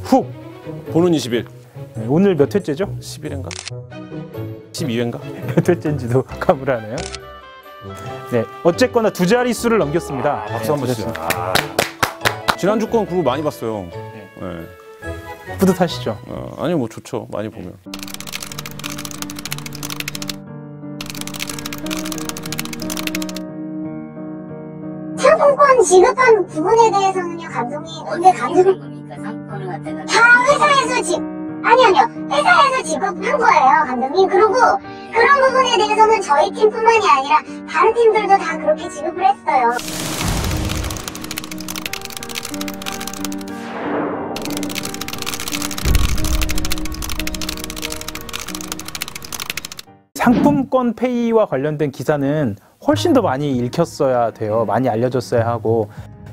푹. 보는 20일. 네, 오늘 몇 회째죠? 11회인가? 12회인가? 몇 회째인지도 가물하네요. 네, 어쨌거나 두 자릿수를 넘겼습니다. 박수 한번 주세요. 지난주 건 그룹 많이 봤어요. 네. 뿌듯하시죠? 아니 뭐 좋죠. 많이 보면. 상품권 지급한 부분에 대해서는요, 감독이 근데 감독이 다 회사에서 아니요 회사에서 지급한 거예요, 감독님. 그리고 그런 부분에 대해서는 저희 팀뿐만이 아니라 다른 팀들도 다 그렇게 지급을 했어요. 상품권 페이와 관련된 기사는 훨씬 더 많이 읽혔어야 돼요. 많이 알려졌어야 하고.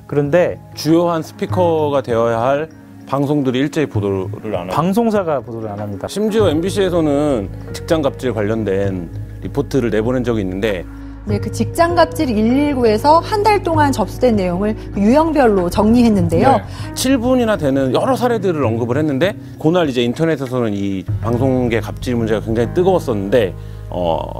그런데 주요한 스피커가 되어야 할 방송들이 일제히 보도를 안 하고, 방송사가 보도를 안 합니다. 심지어 MBC에서는 직장갑질 관련된 리포트를 내보낸 적이 있는데, 네, 그 직장갑질 119에서 한 달 동안 접수된 내용을 유형별로 정리했는데요. 네, 7분이나 되는 여러 사례들을 언급을 했는데, 그날 이제 인터넷에서는 이 방송계 갑질 문제가 굉장히 뜨거웠었는데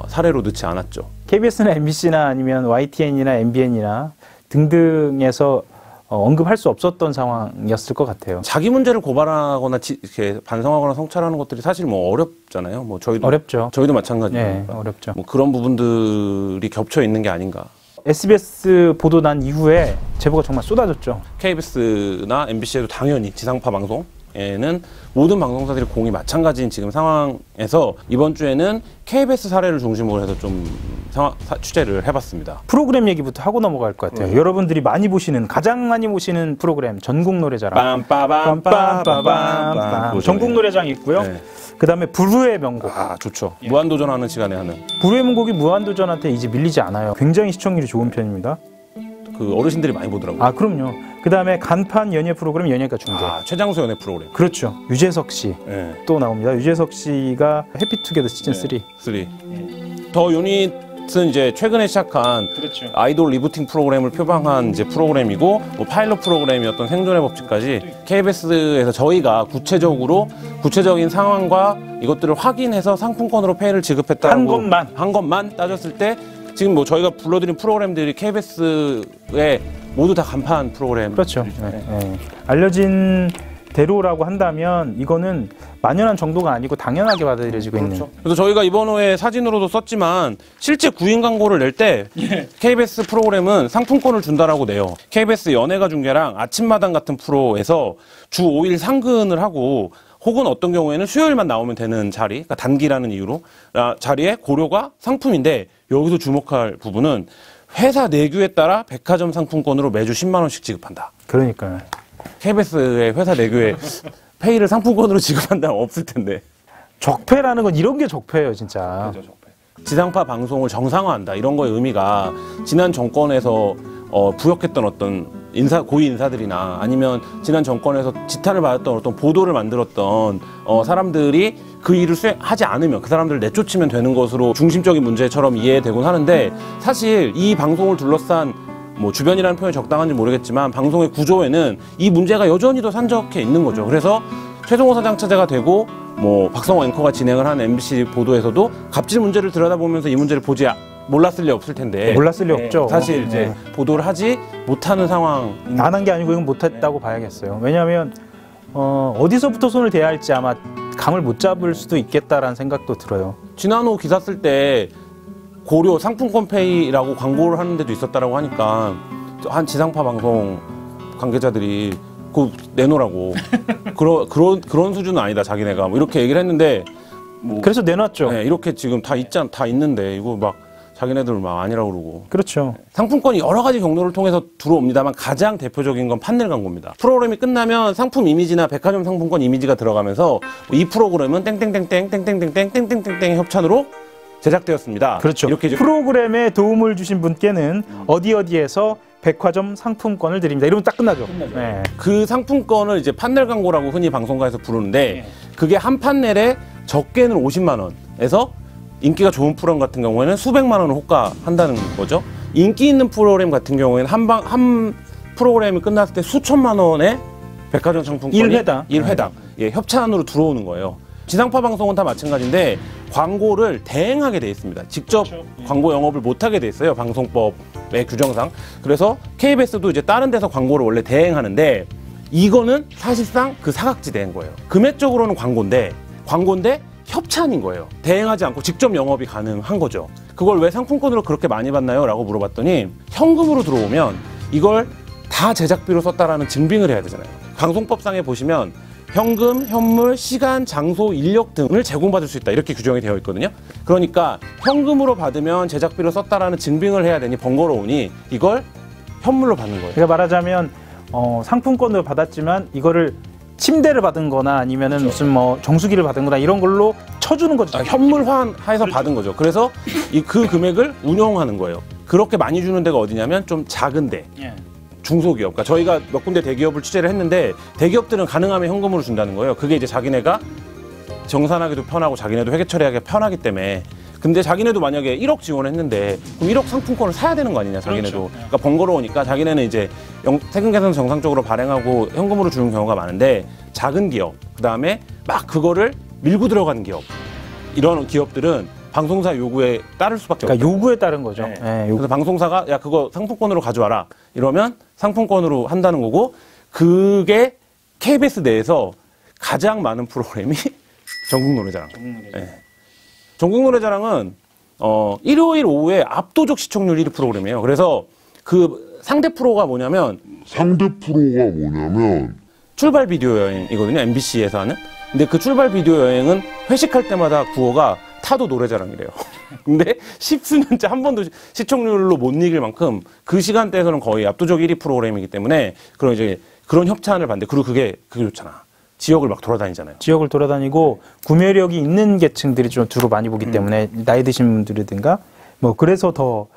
사례로 넣지 않았죠. KBS나 MBC나 아니면 YTN이나 MBN이나 등등에서 언급할 수 없었던 상황이었을 것 같아요. 자기 문제를 고발하거나 이렇게 반성하거나 성찰하는 것들이 사실 뭐 어렵잖아요. 뭐 저희도 어렵죠. 저희도 마찬가지니까. 네, 어렵죠. 뭐 그런 부분들이 겹쳐 있는 게 아닌가. SBS 보도 난 이후에 제보가 정말 쏟아졌죠. KBS나 MBC에도 당연히 지상파 방송에는 모든 방송사들이 공이 마찬가지인 지금 상황에서 이번 주에는 KBS 사례를 중심으로 해서 좀 취재를 해봤습니다. 프로그램 얘기부터 하고 넘어갈 것 같아요. 여러분들이 많이 보시는, 가장 많이 보시는 프로그램 전국 노래자랑. 빰빰빰빰빰빰. 전국 노래장 있고요. 네. 그 다음에 불후의 명곡. 좋죠. 무한도전하는 시간에 하는. 불후의 명곡이 무한도전한테 이제 밀리지 않아요. 굉장히 시청률이 좋은 편입니다. 그 어르신들이 많이 보더라고요. 아, 그럼요. 그 다음에 간판 연예 프로그램 연예가 중계. 최장수 연예 프로그램. 그렇죠. 유재석 씨 또 나옵니다. 유재석 씨가 해피투게더 시즌 3. 더 유닛은 이제 최근에 시작한 그렇죠. 아이돌 리부팅 프로그램을 표방한 이제 프로그램이고, 뭐 파일럿 프로그램이었던 생존의 법칙까지 KBS에서 저희가 구체적인 상황과 이것들을 확인해서 상품권으로 페이를 지급했다고 한 것만 따졌을 때, 지금 뭐 저희가 불러드린 프로그램들이 KBS에 모두 다 간판 프로그램. 그렇죠. 알려진 대로라고 한다면 이거는 만연한 정도가 아니고 당연하게 받아들여지고 있는. 그래서 저희가 이번 호에 사진으로도 썼지만 실제 구인 광고를 낼 때 KBS 프로그램은 상품권을 준다라고 내요. KBS 연예가 중계랑 아침마당 같은 프로에서 주 5일 상근을 하고, 혹은 어떤 경우에는 수요일만 나오면 되는 자리, 그러니까 단기라는 이유로 자리에 고려가 상품인데, 여기서 주목할 부분은 회사 내규에 따라 백화점 상품권으로 매주 10만 원씩 지급한다. 그러니까요. KBS의 회사 내규에 페이를 상품권으로 지급한다면 없을 텐데. 적폐라는 건 이런 게 적폐예요, 진짜. 그렇죠, 적폐. 지상파 방송을 정상화한다, 이런 거의 의미가 지난 정권에서 부역했던 어떤 고위 인사들이나 아니면 지난 정권에서 지탄을 받았던 어떤 보도를 만들었던 사람들이 그 일을 하지 않으면 그 사람들을 내쫓으면 되는 것으로 중심적인 문제처럼 이해되곤 하는데, 사실 이 방송을 둘러싼 뭐 주변이라는 표현이 적당한지 모르겠지만 방송의 구조에는 이 문제가 여전히도 산적해 있는 거죠. 그래서 최종호 사장 차제가 되고, 뭐 박성호 앵커가 진행을 한 MBC 보도에서도 갑질 문제를 들여다보면서 이 문제를 몰랐을 리 없을 텐데. 몰랐을 리 없죠. 사실 이제 보도를 하지 못하는 상황. 안 한 게 아니고 이건 못했다고 봐야겠어요. 왜냐하면 어디서부터 손을 대야 할지 아마 감을 못 잡을 수도 있겠다라는 생각도 들어요. 지난호 기사 쓸 때 고려 상품권 페이라고 광고를 하는 데도 있었다라고 하니까 한 지상파 방송 관계자들이 그거 내놓으라고. 그런 수준은 아니다, 자기네가. 뭐 이렇게 얘기를 했는데. 뭐 그래서 내놨죠. 네, 이렇게 지금 다 있는데 이거 막 자기네들 막 아니라고 그러고. 그렇죠. 상품권이 여러 가지 경로를 통해서 들어옵니다만 가장 대표적인 건 판넬 광고입니다. 프로그램이 끝나면 상품 이미지나 백화점 상품권 이미지가 들어가면서 이 프로그램은 땡땡땡땡땡땡땡땡땡땡땡 협찬으로 제작되었습니다. 그렇죠. 이렇게 프로그램에 도움을 주신 분께는 어디에서 백화점 상품권을 드립니다. 이러면 딱 끝나죠. 네. 그 상품권을 이제 판넬 광고라고 흔히 방송가에서 부르는데, 그게 한 판넬에 적게는 50만 원에서 인기가 좋은 프로그램 같은 경우에는 수백만 원을 호가한다는 거죠. 인기 있는 프로그램 같은 경우에는 한 프로그램이 끝났을 때 수천만 원의 백화점 상품권이 1회당. 1회당 예, 협찬으로 들어오는 거예요. 지상파 방송은 다 마찬가지인데 광고를 대행하게 돼 있습니다. 직접 광고 영업을 못하게 돼 있어요. 방송법의 규정상. 그래서 KBS도 이제 다른 데서 광고를 원래 대행하는데 이거는 사실상 그 사각지대인 거예요. 금액적으로는 광고인데 협찬인 거예요. 대행하지 않고 직접 영업이 가능한 거죠. 그걸 왜 상품권으로 그렇게 많이 받나요? 라고 물어봤더니 현금으로 들어오면 이걸 다 제작비로 썼다라는 증빙을 해야 되잖아요. 방송법상에 보시면 현금, 현물, 시간, 장소, 인력 등을 제공받을 수 있다 이렇게 규정이 되어 있거든요. 그러니까 현금으로 받으면 제작비로 썼다라는 증빙을 해야 되니 번거로우니 이걸 현물로 받는 거예요. 그러니까 말하자면 상품권을 받았지만 이거를 침대를 받은 거나 아니면은 무슨 뭐 정수기를 받은 거나 이런 걸로 쳐주는 거죠. 현물화해서 받은 거죠. 그래서 그 금액을 운영하는 거예요. 그렇게 많이 주는 데가 어디냐면 좀 작은데 중소기업. 그러니까 저희가 몇 군데 대기업을 취재를 했는데 대기업들은 가능하면 현금으로 준다는 거예요. 그게 이제 자기네가 정산하기도 편하고 자기네도 회계 처리하기 편하기 때문에. 근데 자기네도 만약에 1억 지원했는데 그럼 1억 상품권을 사야 되는 거 아니냐 자기네도. 그렇죠. 그러니까 번거로우니까 자기네는 이제 세금 계산 정상적으로 발행하고 현금으로 주는 경우가 많은데 작은 기업, 그다음에 막 그거를 밀고 들어가는 기업, 이런 기업들은 방송사 요구에 따를 수밖에 없어요. 그러니까 요구에 따른 거죠. 네. 네, 그래서 방송사가 야 그거 상품권으로 가져와라 이러면 상품권으로 한다는 거고, 그게 KBS 내에서 가장 많은 프로그램이 전국노래자랑. 네. 전국노래자랑은 일요일 오후에 압도적 시청률 1위 프로그램이에요. 그래서 그 상대 프로가 뭐냐면 출발 비디오 여행이거든요. MBC에서 하는. 근데 그 출발 비디오 여행은 회식할 때마다 구호가 타도 노래자랑이래요. 근데 십수년째 한 번도 시청률로 못 이길 만큼 그 시간대에서는 거의 압도적 1위 프로그램이기 때문에 그런 협찬을 받는데, 그리고 그게 좋잖아. 지역을 막 돌아다니잖아요. 지역을 돌아다니고 구매력이 있는 계층들이 좀 주로 많이 보기 때문에 나이 드신 분들이든가 뭐 그래서 더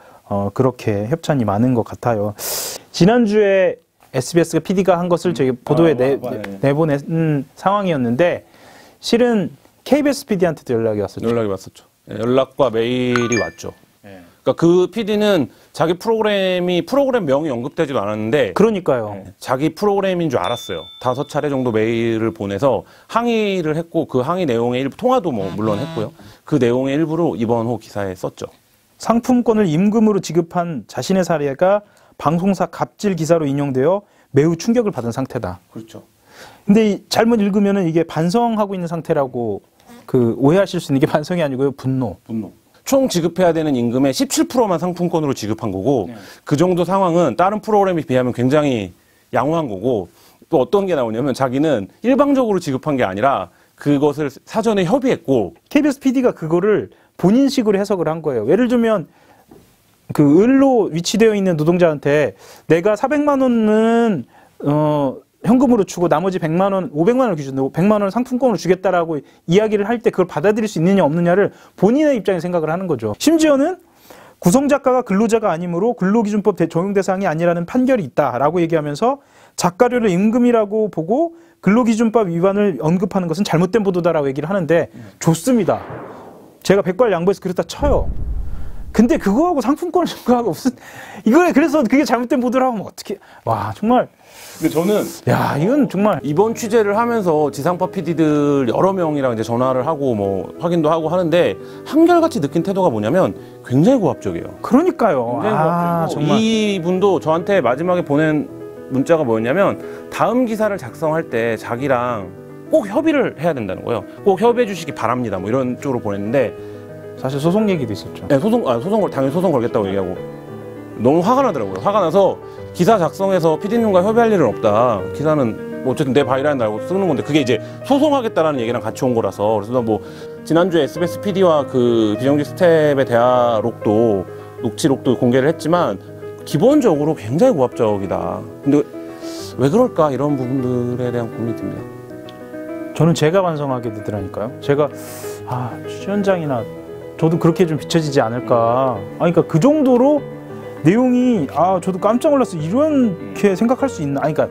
그렇게 협찬이 많은 것 같아요. 지난주에 SBS가 PD가 한 것을 저희 보도에 내보낸 상황이었는데, 실은 KBS PD한테도 연락이 왔었죠. 연락이 왔었죠. 연락과 메일이 왔죠. 그러니까 그 PD는 자기 프로그램 명이 언급되지도 않았는데, 그러니까요. 자기 프로그램인 줄 알았어요. 5차례 정도 메일을 보내서 항의를 했고, 그 항의 내용의 일부, 통화도 뭐 물론 했고요. 그 내용의 일부를 이번 호 기사에 썼죠. 상품권을 임금으로 지급한 자신의 사례가 방송사 갑질 기사로 인용되어 매우 충격을 받은 상태다. 그렇죠. 근데 잘못 읽으면은 이게 반성하고 있는 상태라고 오해하실 수 있는 게 반성이 아니고요. 분노. 총 지급해야 되는 임금의 17%만 상품권으로 지급한 거고, 그 정도 상황은 다른 프로그램에 비하면 굉장히 양호한 거고, 또 어떤 게 나오냐면 자기는 일방적으로 지급한 게 아니라 그것을 사전에 협의했고, KBS PD가 그거를 본인식으로 해석을 한 거예요. 예를 들면 그 을로 위치되어 있는 노동자한테 내가 400만 원은 현금으로 주고 나머지 100만 원, 500만 원 기준으로 100만 원 상품권으로 주겠다라고 이야기를 할 때 그걸 받아들일 수 있느냐 없느냐를 본인의 입장에 생각을 하는 거죠. 심지어는 구성작가가 근로자가 아니므로 근로기준법 적용 대상이 아니라는 판결이 있다라고 얘기하면서 작가료를 임금이라고 보고 근로기준법 위반을 언급하는 것은 잘못된 보도다라고 얘기를 하는데, 좋습니다. 제가 백발양보해서 그랬다 쳐요. 근데 그거하고 상품권을 준 거하고 무슨, 그래서 그게 잘못된 보도라고 하면 어떻게, 와, 정말. 근데 저는 이건 정말 이번 취재를 하면서 지상파 PD들 여러 명이랑 이제 전화를 하고 뭐 확인도 하고 하는데, 한결같이 느낀 태도가 뭐냐면 굉장히 고압적이에요. 그러니까요. 굉장히 고압적이고, 정말. 이분도 저한테 마지막에 보낸 문자가 뭐였냐면, 다음 기사를 작성할 때 자기랑 꼭 협의를 해야 된다는 거예요. 꼭 협의해 주시기 바랍니다. 뭐 이런 쪽으로 보냈는데, 사실 소송 얘기도 있었죠. 네, 당연히 소송 걸겠다고 얘기하고, 너무 화가 나더라고요. 화가 나서 기사 작성해서 PD님과 협의할 일은 없다. 기사는 뭐 어쨌든 내 바이라인 알고 쓰는 건데, 그게 이제 소송하겠다라는 얘기랑 같이 온 거라서. 그래서 뭐 지난주에 SBS PD와 그 비정규 스텝의 대화록도, 녹취록도 공개를 했지만 기본적으로 굉장히 고압적이다. 근데 왜 그럴까, 이런 부분들에 대한 고민이 듭니다. 저는 제가 반성하게 되더라니까요. 제가 취재 현장이나 저도 그렇게 좀 비춰지지 않을까. 그러니까 그 정도로 내용이 저도 깜짝 놀랐어요. 이렇게 생각할 수 있나? 그러니까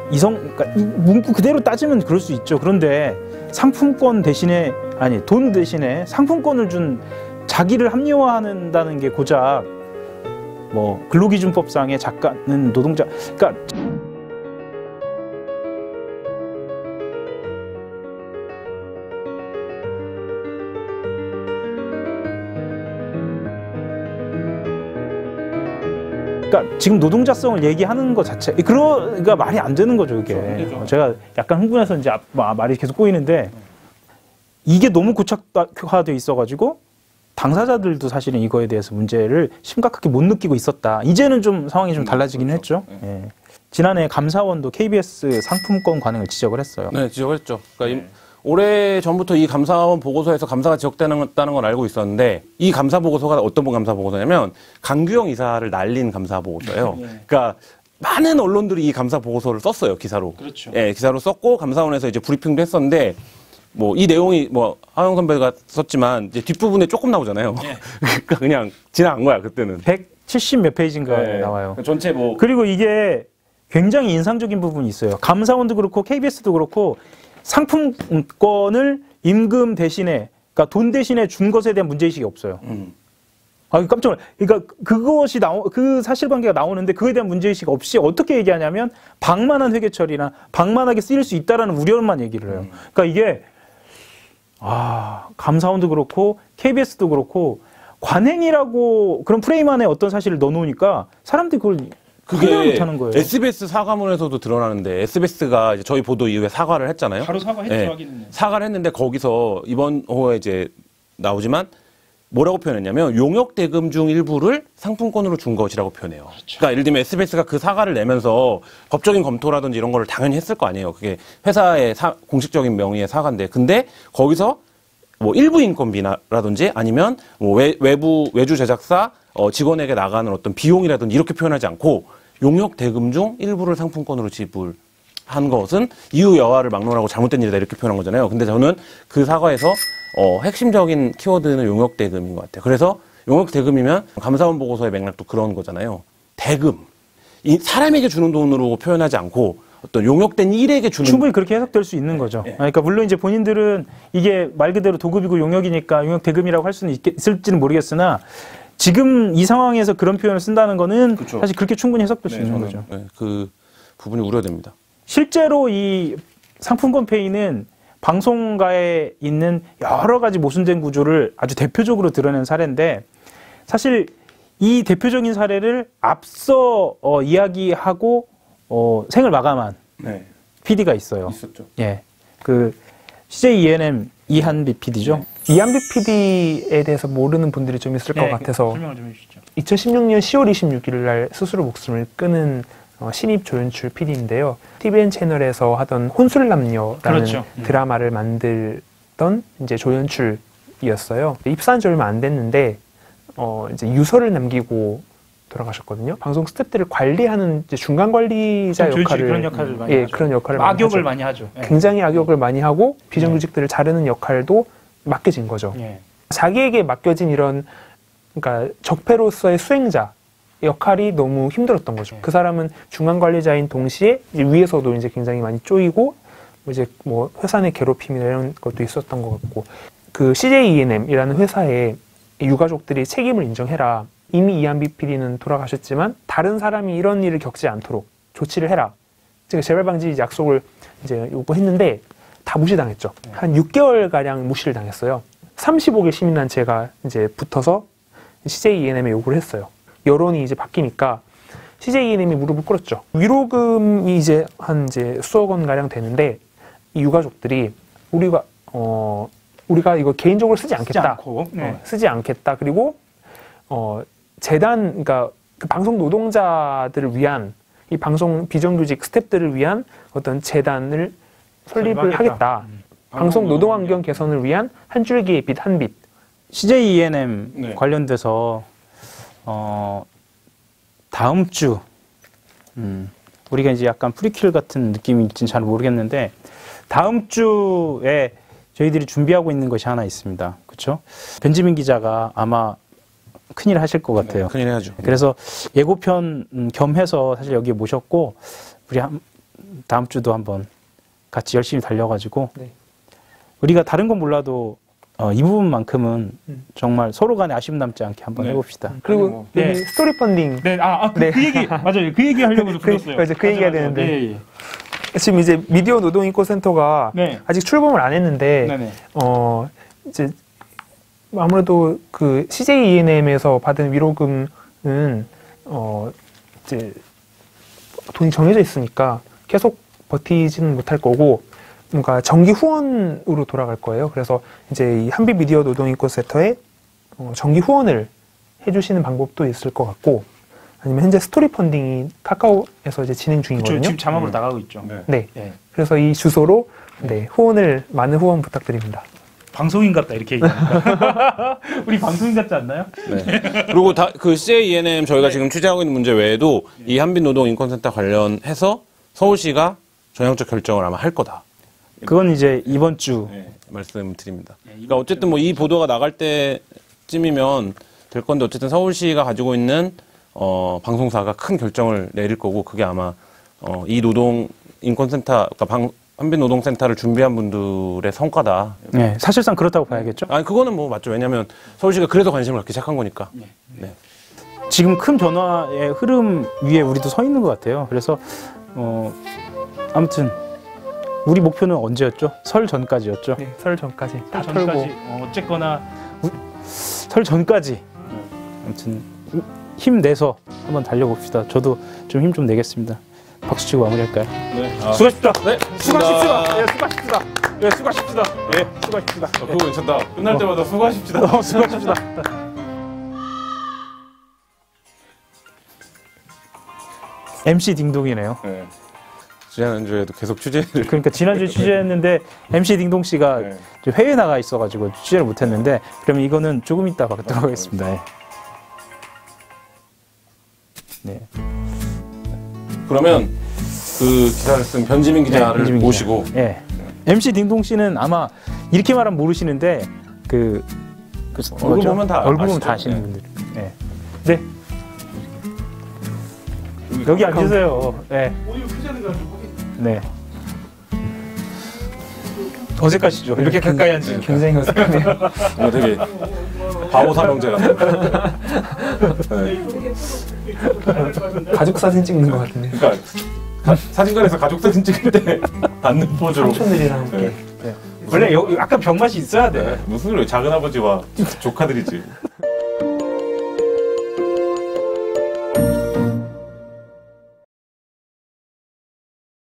그러니까 이 문구 그대로 따지면 그럴 수 있죠. 그런데 상품권 대신에 돈 대신에 상품권을 준 자기를 합리화한다는 게 고작 뭐 근로기준법상의 작가는 노동자, 그러니까 그러니까 지금 노동자성을 얘기하는 것 자체, 그러니까 말이 안 되는 거죠, 이게. 그렇죠. 제가 약간 흥분해서 이제 말이 계속 꼬이는데 이게 너무 고착화돼 있어가지고 당사자들도 사실은 이거에 대해서 문제를 심각하게 못 느끼고 있었다. 이제는 좀 상황이 좀 달라지긴 그렇죠. 했죠. 예. 지난해 감사원도 KBS 상품권 관행을 지적을 했어요. 네, 지적했죠. 그러니까 올해 전부터 이 감사원 보고서에서 감사가 지적되는 건 알고 있었는데 이 감사 보고서가 어떤 감사 보고서냐면 강규영 이사를 날린 감사 보고서예요. 그러니까 많은 언론들이 이 감사 보고서를 썼어요, 기사로. 그렇죠. 예, 기사로 썼고 감사원에서 이제 브리핑도 했었는데 뭐 이 내용이 뭐 하영 선배가 썼지만 이제 뒷부분에 조금 나오잖아요. 그러니까 그냥 지나간 거야, 그때는. 170 몇 페이지인가 네. 나와요. 전체 뭐 그리고 이게 굉장히 인상적인 부분이 있어요. 감사원도 그렇고 KBS도 그렇고 상품권을 임금 대신에, 그러니까 돈 대신에 준 것에 대한 문제의식이 없어요. 아, 깜짝 놀라. 그러니까 그것이 그 사실관계가 나오는데 그거에 대한 문제의식 없이 어떻게 얘기하냐면 방만한 회계처리나 방만하게 쓰일 수 있다라는 우려만 얘기를 해요. 그러니까 이게 감사원도 그렇고 KBS도 그렇고 관행이라고 그런 프레임 안에 어떤 사실을 넣어놓으니까 사람들이 그걸 그게 못하는 거예요. SBS 사과문에서도 드러나는데 SBS가 이제 저희 보도 이후에 사과를 했잖아요. 바로 사과했죠, 네. 하기는. 사과를 했는데 거기서 이번 호에 이제 나오지만 뭐라고 표현했냐면 용역 대금 중 일부를 상품권으로 준 것이라고 표현해요. 그렇죠. 그러니까 예를 들면 SBS가 그 사과를 내면서 법적인 검토라든지 이런 거를 당연히 했을 거 아니에요. 그게 회사의 공식적인 명의의 사과인데, 근데 거기서 뭐 일부 인건비라든지 아니면 뭐 외주 제작사 직원에게 나가는 어떤 비용이라든지 이렇게 표현하지 않고 용역 대금 중 일부를 상품권으로 지불한 것은 이후 여하를 막론하고 잘못된 일이다 이렇게 표현한 거잖아요. 근데 저는 그 사과에서 핵심적인 키워드는 용역 대금인 것 같아요. 그래서 용역 대금이면 감사원 보고서의 맥락도 그런 거잖아요. 대금. 이 사람에게 주는 돈으로 표현하지 않고 어떤 용역된 일에게 주는. 충분히 그렇게 해석될 수 있는 거죠. 그러니까 물론 이제 본인들은 이게 말 그대로 도급이고 용역이니까 용역 대금이라고 할 수는 있을지는 모르겠으나 지금 이 상황에서 그런 표현을 쓴다는 거는 그렇죠. 사실 그렇게 충분히 해석될 수 있는 저는, 거죠. 그 부분이 우려됩니다. 실제로 이 상품권 페이는 방송가에 있는 여러 가지 모순된 구조를 아주 대표적으로 드러낸 사례인데 사실 이 대표적인 사례를 앞서 이야기하고 생을 마감한 PD가 있어요. 있었죠. 예, 그 CJ ENM 이한비 PD죠. 이한비 PD에 대해서 모르는 분들이 좀 있을 것 같아서 설명을 좀 해주시죠. 2016년 10월 26일 날 스스로 목숨을 끊은 신입 조연출 PD인데요. TVN 채널에서 하던 혼술남녀라는 그렇죠. 드라마를 만들던 이제 조연출이었어요. 입사한 지 얼마 안 됐는데 이제 유서를 남기고 돌아가셨거든요. 방송 스태프들을 관리하는 이제 중간 관리자 역할을 그런 역할을 많이 하죠. 그런 역할을 악역을 많이 하죠. 많이 하죠. 굉장히 악역을 많이 하고 비정규직들을 자르는 역할도 맡겨진 거죠. 예. 자기에게 맡겨진 이런 그러니까 적폐로서의 수행자 역할이 너무 힘들었던 거죠. 그 사람은 중간 관리자인 동시에 이제 위에서도 이제 굉장히 많이 쪼이고 이제 뭐 회사 내 괴롭힘이나 이런 것도 있었던 것 같고 그 CJ ENM이라는 회사에 유가족들이 책임을 인정해라. 이미 이한비 PD는 돌아가셨지만 다른 사람이 이런 일을 겪지 않도록 조치를 해라. 제가 재발 방지 약속을 이제 요구했는데 다 무시당했죠. 한 6개월 가량 무시를 당했어요. 35개 시민단체가 이제 붙어서 CJ ENM에 요구를 했어요. 여론이 이제 바뀌니까 CJ ENM이 무릎을 꿇었죠. 위로금이 이제 한 이제 수억 원 가량 되는데 이 유가족들이 우리가 이거 개인적으로 쓰지 않겠다. 쓰지 않겠다. 그리고 재단, 그러니까 그 방송 노동자들을 위한 이 방송 비정규직 스태프들을 위한 어떤 재단을 설립을 하겠다. 방송 노동 환경 개선을 위한 한 줄기의 빛 한 빛. CJ ENM 관련돼서 다음 주 우리가 이제 약간 프리퀄 같은 느낌일지는 잘 모르겠는데 다음 주에 저희들이 준비하고 있는 것이 하나 있습니다. 그렇죠? 벤지민 기자가 아마 큰일 하실 것 같아요. 큰일 해야죠. 그래서 예고편 겸해서 사실 여기에 모셨고 우리 다음 주도 한번 같이 열심히 달려가지고 우리가 다른 건 몰라도 이 부분만큼은 정말 서로 간에 아쉬움 남지 않게 한번 해봅시다. 그리고 여기 스토리 펀딩. 그 얘기 맞아요. 그 얘기 하려고 불렀어요. 그 얘기해야 되는데 지금 이제 미디어 노동인권센터가 아직 출범을 안 했는데 이제 아무래도 그 CJ ENM에서 받은 위로금은 이제 돈이 정해져 있으니까 계속 버티지는 못할 거고 뭔가 정기 후원으로 돌아갈 거예요. 그래서 이제 이 한빛 미디어 노동인권센터에 정기 후원을 해주시는 방법도 있을 것 같고 아니면 현재 스토리 펀딩이 카카오에서 이제 진행 중이거든요. 지금 자막으로 나가고 있죠. 네. 네. 그래서 이 주소로 네, 많은 후원 부탁드립니다. 방송인 같다 이렇게 얘기하니까 우리 방송인 같지 않나요? 네. 그리고 그 CJENM 저희가 지금 취재하고 있는 문제 외에도 이 한빛노동인권센터 관련해서 서울시가 전향적 결정을 아마 할 거다. 그건 이제 이번 주 말씀드립니다. 그러니까 어쨌든 뭐 이 보도가 나갈 때쯤이면 될 건데 어쨌든 서울시가 가지고 있는 방송사가 큰 결정을 내릴 거고 그게 아마 이 노동인권센터, 그러니까 한빛노동센터를 준비한 분들의 성과다. 네, 사실상 그렇다고 봐야겠죠. 아니 그거는 뭐 맞죠. 왜냐하면 서울시가 그래서 관심을 갖기 시작한 거니까. 네. 지금 큰 변화의 흐름 위에 우리도 서 있는 것 같아요. 그래서 아무튼 우리 목표는 언제였죠? 설 전까지였죠. 네, 설 전까지 다 설 털고 전까지 어쨌거나 설 전까지 아무튼 힘내서 한번 달려봅시다. 저도 좀 힘 좀 내겠습니다. 박수 치고 마무리할까요? 네. 수고하십시다. 네. 수고하십시다. 예, 수고하십시다. 예, 수고하십시다. 예, 수고하십시다. 그거 괜찮다. 끝날 때마다 수고하십시다. 수고하십시다. MC 딩동이네요. 네. 지난주에도 계속 취재를. 그러니까 지난주에 취재했는데 MC 딩동 씨가 네. 해외에 나가 있어가지고 취재를 못했는데 그러면 이거는 조금 이따 받도록 하겠습니다. 예. 네. 그러면 그 기사를 쓴 변지민 기자를 변지민 모시고. 기자. 예. MC 딩동 씨는 아마 이렇게 말하면 모르시는데 얼굴 뭐죠? 보면 다 얼굴 보면 아시죠? 다 아시는 네. 분들. 예. 네. 여기 앉으세요. 네. 네. 어색하시죠? 이렇게 가까이 앉으니까. 굉장히 어색하네요. 되게 바보 삼형제 같아요. 네. 가족 사진 찍는 것 같은데. 그러니까 사진관에서 가족 사진 찍을 때 앉는 포즈로. 삼촌들이랑 함께. 원래 아까 병맛이 있어야 돼. 무슨 소리예요? 작은 아버지와 조카들이지.